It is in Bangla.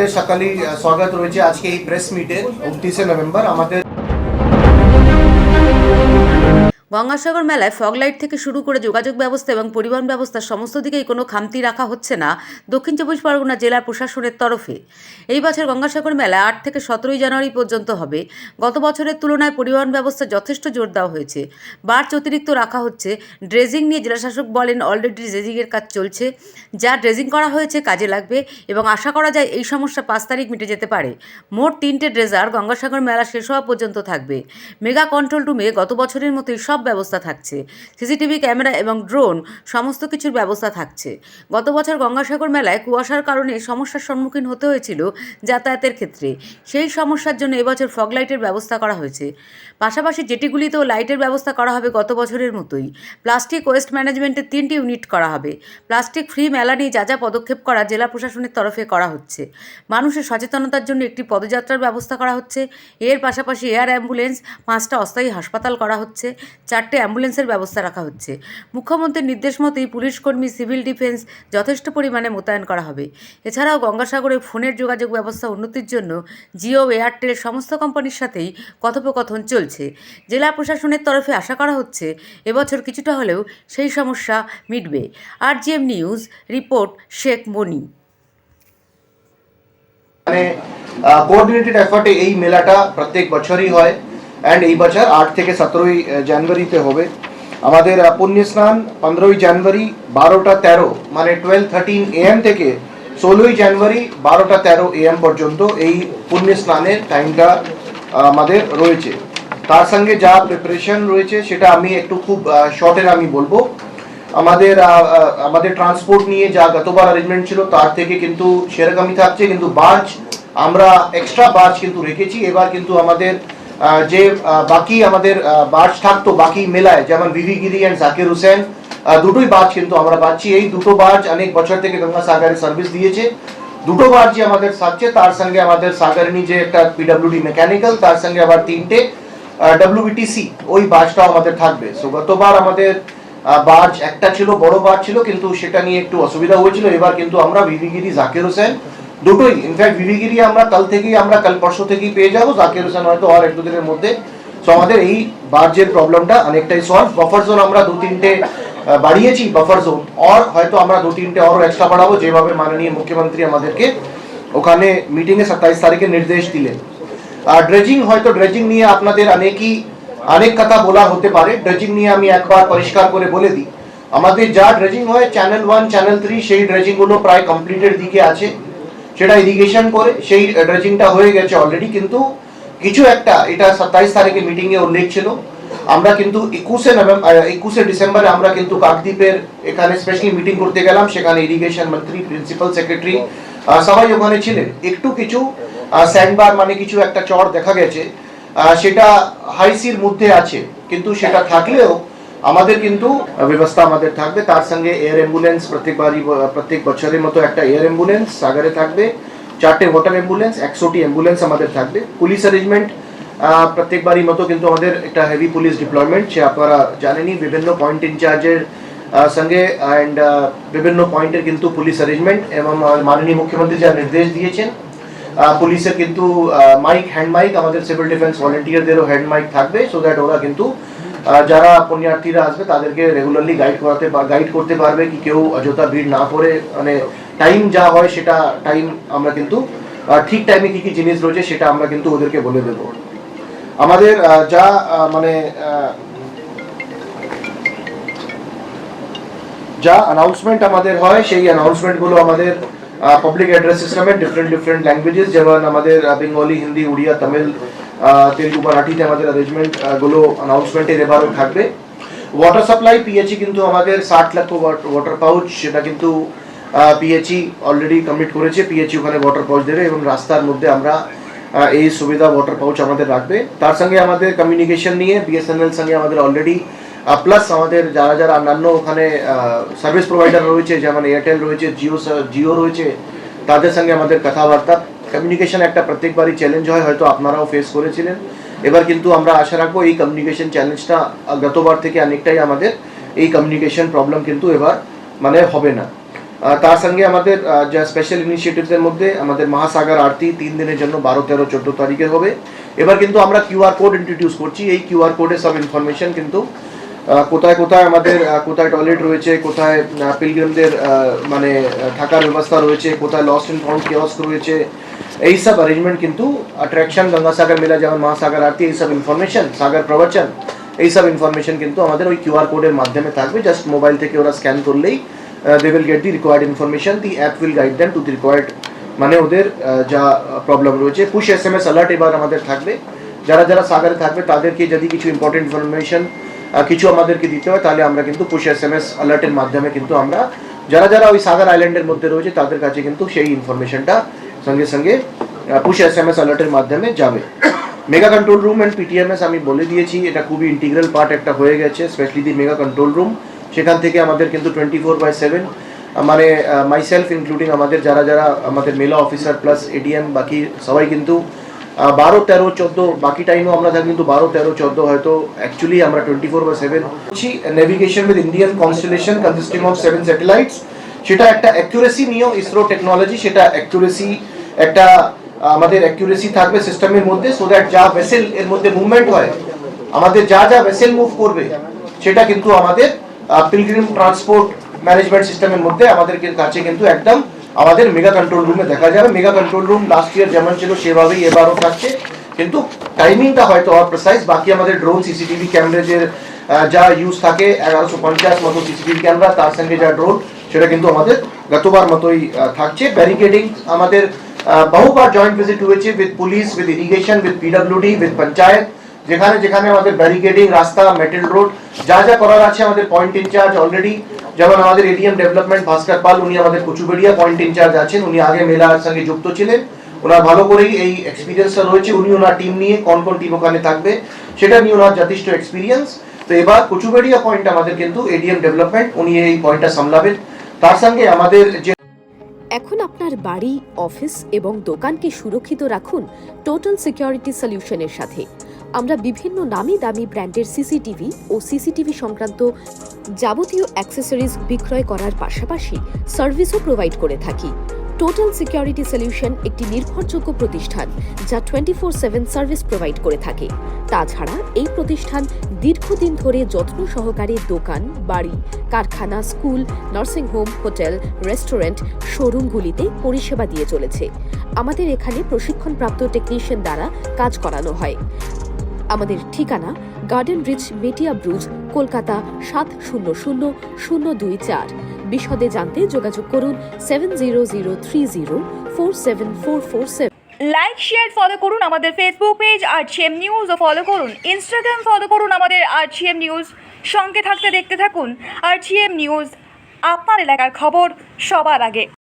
सकाळी स्वागत রয়েছে আজকে এই প্রেস মিটে 29 নভেম্বর আমাদের গঙ্গাসাগর মেলায় ফগ লাইট থেকে শুরু করে যোগাযোগ ব্যবস্থা এবং পরিবহন ব্যবস্থা সমস্ত দিকেই কোনো খামতি রাখা হচ্ছে না দক্ষিণ চব্বিশ পরগনা জেলা প্রশাসনের তরফে। এই বছর গঙ্গাসাগর মেলা 8 থেকে 17 জানুয়ারি পর্যন্ত হবে। গত বছরের তুলনায় পরিবহন ব্যবস্থা যথেষ্ট জোর দেওয়া হয়েছে। বার্চ অতিরিক্ত রাখা হচ্ছে। ড্রেজিং নিয়ে জেলাশাসক বলেন অলরেডি ড্রেজিংয়ের কাজ চলছে, যা ড্রেজিং করা হয়েছে কাজে লাগবে এবং আশা করা যায় এই সমস্যা 5 তারিখ মিটে যেতে পারে। মোট 3টে ড্রেজার গঙ্গাসাগর মেলা শেষ হওয়া পর্যন্ত থাকবে। মেগা কন্ট্রোল রুমে গত বছরের মতোই সব ব্যবস্থা থাকছে। সিসিটিভি ক্যামেরা এবং ড্রোন সমস্ত কিছুর ব্যবস্থা থাকছে। গত বছর গঙ্গাসাগর মেলায় কুয়াশার কারণে সমস্যার সম্মুখীন হতে হয়েছিল যাতায়াতের ক্ষেত্রে। সেই সমস্যার জন্য এবছর ফগ লাইটের ব্যবস্থা করা হয়েছে। পাশাপাশি জেটিগুলিতেও লাইটের ব্যবস্থা করা হবে গত বছরের মতোই। প্লাস্টিক ওয়েস্ট ম্যানেজমেন্টের 3টি ইউনিট করা হবে। প্লাস্টিক ফ্রি মেলা নিয়ে যা যা পদক্ষেপ করা জেলা প্রশাসনের তরফে করা হচ্ছে। মানুষের সচেতনতার জন্য একটি পদযাত্রার ব্যবস্থা করা হচ্ছে। এর পাশাপাশি এয়ার অ্যাম্বুলেন্স, 5টা অস্থায়ী হাসপাতাল করা হচ্ছে, 4টে অ্যাম্বুলেন্সের ব্যবস্থা রাখা হচ্ছে। মুখ্যমন্ত্রীর নির্দেশ মতোই পুলিশকর্মী, সিভিল ডিফেন্স যথেষ্ট পরিমাণে মোতায়েন করা হবে। এছাড়াও গঙ্গাসাগরে ফোনের যোগাযোগ ব্যবস্থা উন্নতির জন্য জিও, এয়ারটেল সমস্ত কোম্পানির সাথেই কথোপকথন চলছে। জেলা প্রশাসনের তরফে আশা করা হচ্ছে এবছর কিছুটা হলেও সেই সমস্যা মিটবে। RGM নিউজ রিপোর্ট শেখ মনি। মানে কোঅর্ডিনেটেড এফর্টে এই মেলাটা প্রত্যেক বছরই হয় এন্ড এই বছর 8 থেকে 17 জানুয়ারিতে হবে। আমাদের পুণ্য স্নান 15 জানুয়ারি 12টা 13 মানে 12:13 AM থেকে 16 জানুয়ারি 12টা 13 AM পর্যন্ত এই পুণ্য স্নানের টাইমটা আমাদের রয়েছে। তার সঙ্গে যা প্রিপারেশন রয়েছে সেটা আমি একটু খুব শর্টের আমি বলবো। আমাদের ট্রান্সপোর্ট নিয়ে যা গতবার অ্যারেঞ্জমেন্ট ছিল তার থেকে কিন্তু সেরকমই থাকছে, কিন্তু বার্জ আমরা এক্সট্রা বার্জ কিন্তু রেখেছি। এবার কিন্তু আমাদের যে বাকি আমাদের বার্জ থাকতো বাকি মেলায়, যেমন ভিভিগিরি অ্যান্ড জাকির হোসেন, দুটোই বার্জ কিন্তু আমরা পাচ্ছি। এই দুটো বার্জ অনেক বছর থেকে গঙ্গাসাগরে সার্ভিস দিয়েছে। দুটো বার্জই আমাদের থাকছে। তার সঙ্গে আমাদের সাগরনী যে একটা পিডব্লিউডি মেকানিক্যাল, তার সঙ্গে আবার 3টে WBTC ওই বার্জটাও আমাদের থাকবে। সো গতবার আমাদের বার্জ একটা ছিল, বড় বার্জ ছিল, কিন্তু সেটা নিয়ে একটু অসুবিধা হয়েছিল। এবার কিন্তু আমরা ভিভিগিরি, জাকির হোসেন দুটোই, ইনফ্যাক্ট ভিভিগিরি আমরা কাল পরশু থেকেই পেয়ে যাবো, জাকির হোসেন হয়তো আর 1-2 দিনের মধ্যে। সো আমাদের এই বার্জের প্রবলেমটা অনেকটাই সলভ। বাফার জোন আমরা 2-3টে বাড়িয়েছি বাফার জোন, আর হয়তো আমরা 2-3টে আরো এক্সট্রা বাড়াবো, যেভাবে মাননীয় মুখ্যমন্ত্রী আমাদেরকে ওখানে মিটিংয়ে 27 তারিখে নির্দেশ দিলেন। আর ড্রেজিং নিয়ে আপনাদের অনেক কথা বলা হতে পারে। ড্রেজিং নিয়ে আমি একবার পরিষ্কার করে বলে দিই, আমাদের যা ড্রেজিং হয় চ্যানেল 1, চ্যানেল 3 সেই ড্রেজিং গুলো প্রায় কমপ্লিটের দিকে আছে। সেটা ইরিগেশন করে সেই ড্রেজিংটা হয়ে গেছে অলরেডি, কিন্তু কিছু একটা এটা 27 তারিখে মিটিং এ উল্লেখ ছিল। আমরা কিন্তু 21 ডিসেম্বরে আমরা কিন্তু কাকদ্বীপের এখানে স্পেশালি মিটিং করতে গেলাম। সেখানে ইরিগেশন মন্ত্রী, প্রিন্সিপাল সেক্রেটারি সবাই ওখানে ছিলেন। একটু কিছু স্যান্ডবার মানে কিছু একটা চর দেখা গেছে, সেটা হাইসির মধ্যে আছে, কিন্তু সেটা থাকলেও আমাদের কিন্তু ব্যবস্থা আমাদের থাকবে। তার সঙ্গে এয়ার অ্যাম্বুলেন্স প্রত্যেক বছরের মতো একটা এয়ার অ্যাম্বুলেন্স সাগরে থাকবে, 4টে ওয়াটার অ্যাম্বুলেন্স, 100টি অ্যাম্বুলেন্স আমাদের থাকবে। পুলিশ অ্যারেঞ্জমেন্ট প্রত্যেকবারই মতো কিন্তু আমাদের একটা হেভি পুলিশ ডিপ্লয়মেন্ট, সে আপনারা জানেনই, বিভিন্ন পয়েন্ট ইনচার্জের সঙ্গে অ্যান্ড বিভিন্ন পয়েন্টের কিন্তু পুলিশ অ্যারেঞ্জমেন্ট, এবং মাননীয় মুখ্যমন্ত্রী যা নির্দেশ দিয়েছেন পুলিশের কিন্তু হ্যান্ড মাইক, আমাদের সিভিল ডিফেন্স ভলেন্টিয়ারদেরও হ্যান্ড মাইক থাকবে, সো দ্যাট ওরা কিন্তু যারা পুণ্যার্থীরা আসবে তাদেরকে রেগুলারলি গাইড করতে পারবে কি কেউ অযথা ভিড় না করে, মানে টাইম যা হয় সেটা টাইম আমরা কিন্তু ঠিক টাইমে কি কি জিনিস রয়েছে সেটা আমরা কিন্তু ওদেরকে বলে দেবো। আমাদের যা অ্যানাউন্সমেন্ট আমাদের হয় সেই অ্যানাউন্সমেন্টগুলো আমাদের পাবলিক অ্যাড্রেস সিস্টেমে ডিফারেন্ট ল্যাঙ্গুয়েজেস, যেমন আমাদের বেঙ্গলি, হিন্দি, উড়িয়া, তামিল, তেলুগু, মারাঠিতে আমাদের অ্যারেঞ্জমেন্ট গুলো অ্যানাউন্সমেন্টের এবারও থাকবে। ওয়াটার সাপ্লাই পিএচই কিন্তু আমাদের 60 লক্ষ ওয়াটার পাউচ, সেটা কিন্তু পিএচই অলরেডি কমিট করেছে। পিএচই ওখানে ওয়াটার পাউচ দেবে এবং রাস্তার মধ্যে আমরা এই সুবিধা ওয়াটার পাউচ আমাদের রাখবে। তার সঙ্গে আমাদের কমিউনিকেশন নিয়ে বিএসএনএল সঙ্গে আমাদের অলরেডি, প্লাস আমাদের যারা অন্যান্য ওখানে সার্ভিস প্রোভাইডার রয়েছে, যেমন এয়ারটেল রয়েছে, জিও রয়েছে, তাদের সঙ্গে আমাদের কথাবার্তা। কমিউনিকেশন একটা প্রত্যেকবারই চ্যালেঞ্জ হয়, হয়তো আপনারাও ফেস করেছিলেন। এবার কিন্তু আমরা আশা রাখবো এই কমিউনিকেশন চ্যালেঞ্জটা গতবার থেকে অনেকটাই আমাদের এই কমিউনিকেশন প্রবলেম কিন্তু এবার মানে হবে না। তার সঙ্গে আমাদের যা স্পেশাল ইনিশিয়েটিভসের মধ্যে আমাদের মহাসাগর আরতি 3 দিনের জন্য 12, 13, 14 তারিখে হবে। এবার কিন্তু আমরা কিউআর কোড ইন্ট্রোডিউস করছি। এই কিউআর কোডে সব ইনফরমেশন কিন্তু কোথায় কোথায় আমাদের কোথায় টয়লেট রয়েছে, কোথায় পিলগ্রিমদের মানে থাকার ব্যবস্থা রয়েছে, কোথায় লস্ট এন্ড ফাউন্ড কিওস্ক রয়েছে, এই সব অ্যারেঞ্জমেন্ট কিন্তু অ্যাট্রাকশন গঙ্গাসাগর মেলা যেমন মহাসাগর আরতি এই সব ইনফরমেশন, সাগর প্রবচন, এই সব ইনফরমেশন কিন্তু আমাদের ওই কিউআর কোডের মাধ্যমে থাকবে। জাস্ট মোবাইল থেকে ওরা স্ক্যান করলেই they will get the required information. The app will guide them to the required মানে ওদের যা প্রবলেম রয়েছে। পুশ এসএমএস অ্যালার্ট এবার আমাদের থাকবে। যারা যারা সাগরে থাকবে তাদেরকে যদি কিছু ইম্পর্টেন্ট ইনফরমেশন কিছু আমাদেরকে দিতে হয় তাহলে আমরা কিন্তু পুশ এসএমএস অ্যালার্টের মাধ্যমে কিন্তু আমরা যারা যারা ওই সাগর আইল্যান্ডের মধ্যে রয়েছে তাদের কাছে কিন্তু সেই ইনফরমেশনটা সঙ্গে সঙ্গে পুশ এসএমএস অ্যালার্টের মাধ্যমে যাবে। মেগা কন্ট্রোল রুম অ্যান্ড পিটিএমএস আমি বলে দিয়েছি, এটা খুবই ইন্টিগ্রাল পার্ট একটা হয়ে গেছে, স্পেশালি দি মেগা কন্ট্রোল রুম। সেখান থেকে আমাদের কিন্তু 24/7 মানে মাইসেলফ ইনক্লুডিং আমাদের যারা যারা আমাদের মেলা অফিসার প্লাস এডিএম বাকি সবাই কিন্তু 12, 13, 14 বাকি টাইমও আমরা থাকি, কিন্তু 12, 13, 14 হয়তো অ্যাকচুয়ালি আমরা 24/7 navigation with Indian constellation consisting of 7 satellites. সেটা একটা অ্যাকুরেসি নিয়েও ইসরো টেকনোলজি, সেটা অ্যাকুরেসি একটা আমাদের অ্যাকুরেসি থাকবে সিস্টেমের মধ্যে, সো দ্যাট যা ভেসেল এর মধ্যে মুভমেন্ট হয়, আমাদের যা যা ভেসেল মুভ করবে সেটা কিন্তু আমাদের পিলগ্রিম ট্রান্সপোর্ট ম্যানেজমেন্ট সিস্টেমের মধ্যে আমাদের কাছে কিন্তু একদম আমাদের মেগা কন্ট্রোল রুমে দেখা যাবে। Mega control room last year যেমন ছিল সেভাবেই এবারও থাকছে, কিন্তু টাইমিংটা হয়তো আর প্রিসাইজ। বাকি আমাদের ড্রোন সিসিটিভি ক্যামেরাজের যা ইউজ থাকে 1150 মতো সিসিটিভি ক্যামেরা, তার সঙ্গে যা ড্রোন সেটা কিন্তু আমাদের গতবার মতোই থাকছে। ব্যারিকেডিং আমাদের বহুবার জয়েন্ট ভিজিট হয়েছে with police, with irrigation, with PWD, with panchayat, যেখানে যেখানে আমাদের ব্যারিকেডিং, রাস্তা, মেটাল রোড যা যা করার আছে আমাদের পয়েন্ট ইনচার্জ অলরেডি, যেমন আমাদের এডিএম ডেভেলপমেন্ট ভাস্কর পাল, উনি আমাদের কচুবেড়িয়া পয়েন্ট ইনচার্জ আছেন, উনি আগে মেলার সঙ্গে যুক্ত ছিলেন, ওনার ভালো করেই এই এক্সপিরিয়েন্সটা রয়েছে। উনি ওনার টিম নিয়ে কোন কোন টিম ওখানে থাকবে সেটা নিয়ে ওনার যথেষ্ট এক্সপিরিয়েন্স। তো এবার কচুবেড়িয়া পয়েন্ট আমাদের কিন্তু এডিএম ডেভেলপমেন্ট উনি এই পয়েন্টটা সামলাবেন। তার সঙ্গে আমাদের যে এখন আপনার বাড়ি, অফিস এবং দোকানকে সুরক্ষিত রাখুন টোটাল সিকিউরিটি সলিউশনের সাথে। আমরা বিভিন্ন নামি দামি ব্র্যান্ডের সিসিটিভি ও সিসিটিভি সংক্রান্ত যাবতীয় অ্যাক্সেসরিজ বিক্রয় করার পাশাপাশি সার্ভিসও প্রোভাইড করে থাকি। টোটাল সিকিউরিটি সলিউশন একটি নির্ভরযোগ্য প্রতিষ্ঠান যা 24/7 সার্ভিস প্রোভাইড করে থাকে। তাছাড়া এই প্রতিষ্ঠান দীর্ঘদিন ধরে যত্ন সহকারে দোকান, বাড়ি, কারখানা, স্কুল, নার্সিংহোম, হোটেল, রেস্টুরেন্ট, শোরুমগুলিতে পরিষেবা দিয়ে চলেছে। আমাদের এখানে প্রশিক্ষণপ্রাপ্ত টেকনিশিয়ান দ্বারা কাজ করানো হয়। আমাদের ঠিকানা গার্ডেন রিচ, মেটিয়া ব্রুজ, কলকাতা 700024। বিশদে জানতে যোগাযোগ করুন 7003047447। লাইক শেয়ার ফলো করুন আমাদের ফেসবুক পেজ আরজিএম নিউজ ও ফলো করুন ইনস্টাগ্রাম ফলো করুন আমাদের আরজিএম নিউজ। সঙ্গে থাকতে দেখতে থাকুন আরজিএম নিউজ, আপনার এলাকার খবর সবার আগে।